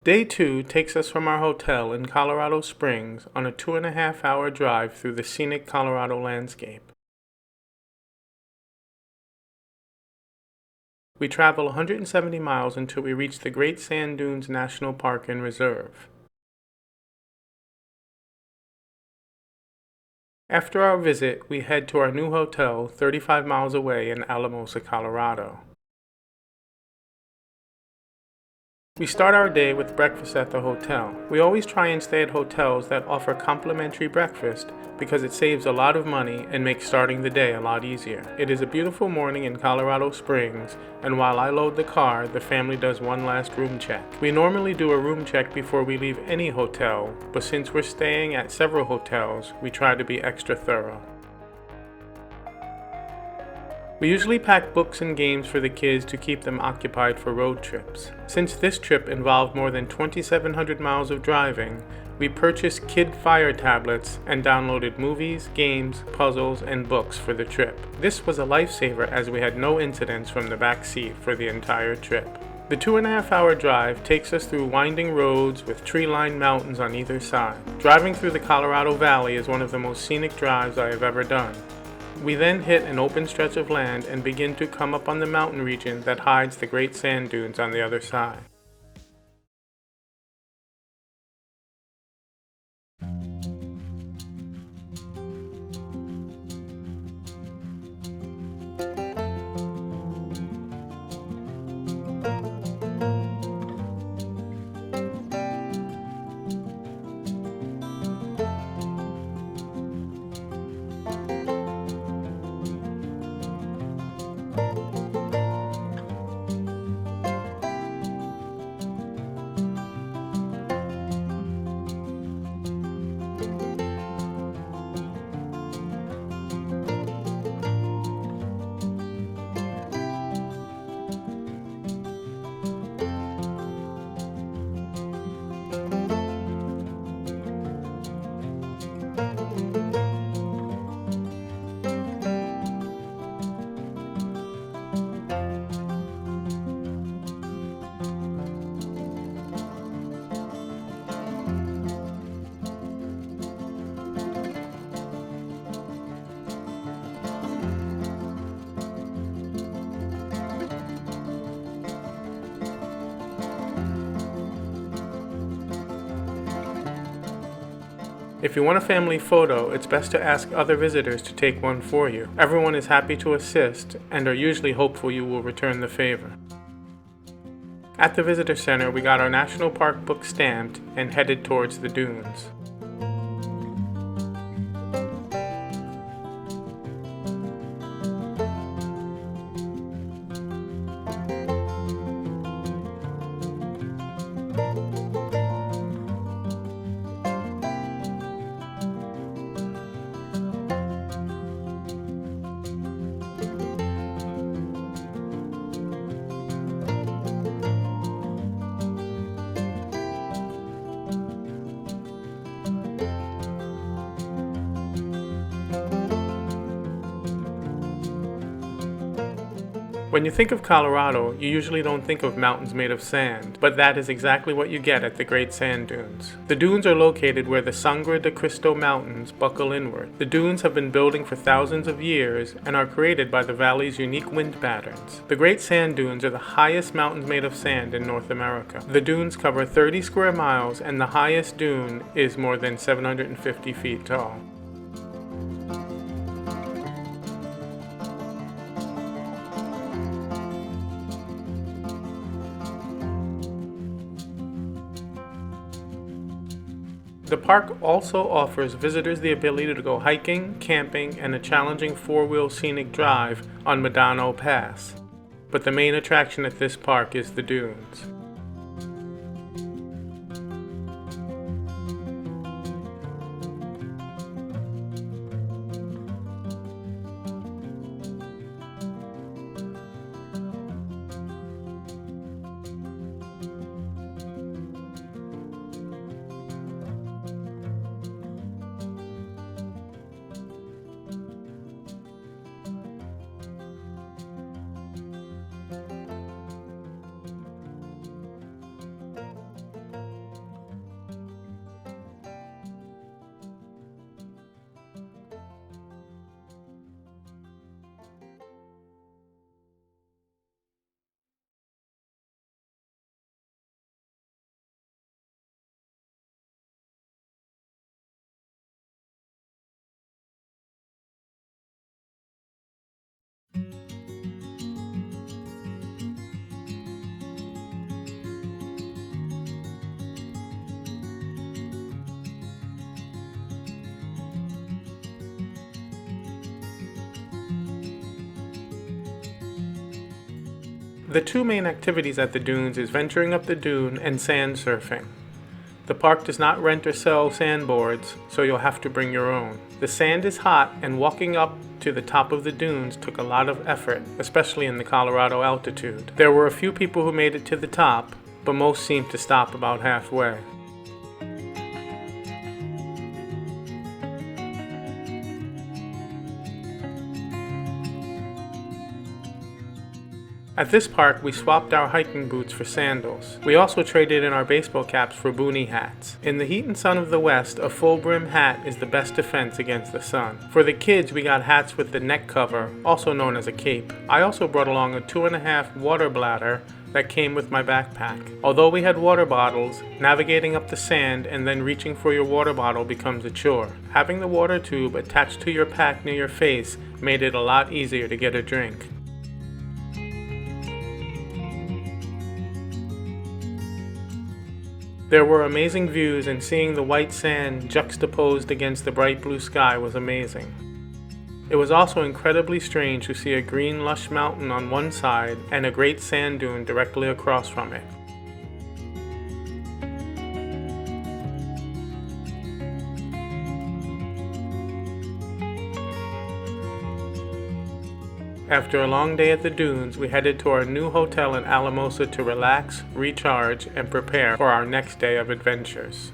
Day 2 takes us from our hotel in Colorado Springs on a 2.5 hour drive through the scenic Colorado landscape. We travel 170 miles until we reach the Great Sand Dunes National Park and Reserve. After our visit, we head to our new hotel 35 miles away in Alamosa, Colorado. We start our day with breakfast at the hotel. We always try and stay at hotels that offer complimentary breakfast because it saves a lot of money and makes starting the day a lot easier. It is a beautiful morning in Colorado Springs, and while I load the car, the family does one last room check. We normally do a room check before we leave any hotel, but since we're staying at several hotels, we try to be extra thorough. We usually pack books and games for the kids to keep them occupied for road trips. Since this trip involved more than 2,700 miles of driving, we purchased kid fire tablets and downloaded movies, games, puzzles, and books for the trip. This was a lifesaver as we had no incidents from the back seat for the entire trip. The 2.5 hour drive takes us through winding roads with tree-lined mountains on either side. Driving through the Colorado Valley is one of the most scenic drives I have ever done. We then hit an open stretch of land and begin to come up on the mountain region that hides the Great Sand Dunes on the other side. If you want a family photo, it's best to ask other visitors to take one for you. Everyone is happy to assist and are usually hopeful you will return the favor. At the visitor center, we got our national park book stamped and headed towards the dunes. When you think of Colorado, you usually don't think of mountains made of sand, but that is exactly what you get at the Great Sand Dunes. The dunes are located where the Sangre de Cristo Mountains buckle inward. The dunes have been building for thousands of years and are created by the valley's unique wind patterns. The Great Sand Dunes are the highest mountains made of sand in North America. The dunes cover 30 square miles and the highest dune is more than 750 feet tall. The park also offers visitors the ability to go hiking, camping, and a challenging four-wheel scenic drive on Medano Pass. But the main attraction at this park is the dunes. The two main activities at the dunes is venturing up the dune and sand surfing. The park does not rent or sell sandboards, so you'll have to bring your own. The sand is hot, and walking up to the top of the dunes took a lot of effort, especially in the Colorado altitude. There were a few people who made it to the top, but most seemed to stop about halfway. At this park, we swapped our hiking boots for sandals. We also traded in our baseball caps for boonie hats. In the heat and sun of the West, a full brim hat is the best defense against the sun. For the kids, we got hats with the neck cover, also known as a cape. I also brought along a 2.5 water bladder that came with my backpack. Although we had water bottles, navigating up the sand and then reaching for your water bottle becomes a chore. Having the water tube attached to your pack near your face made it a lot easier to get a drink. There were amazing views, and seeing the white sand juxtaposed against the bright blue sky was amazing. It was also incredibly strange to see a green lush mountain on one side and a great sand dune directly across from it. After a long day at the dunes, we headed to our new hotel in Alamosa to relax, recharge, and prepare for our next day of adventures.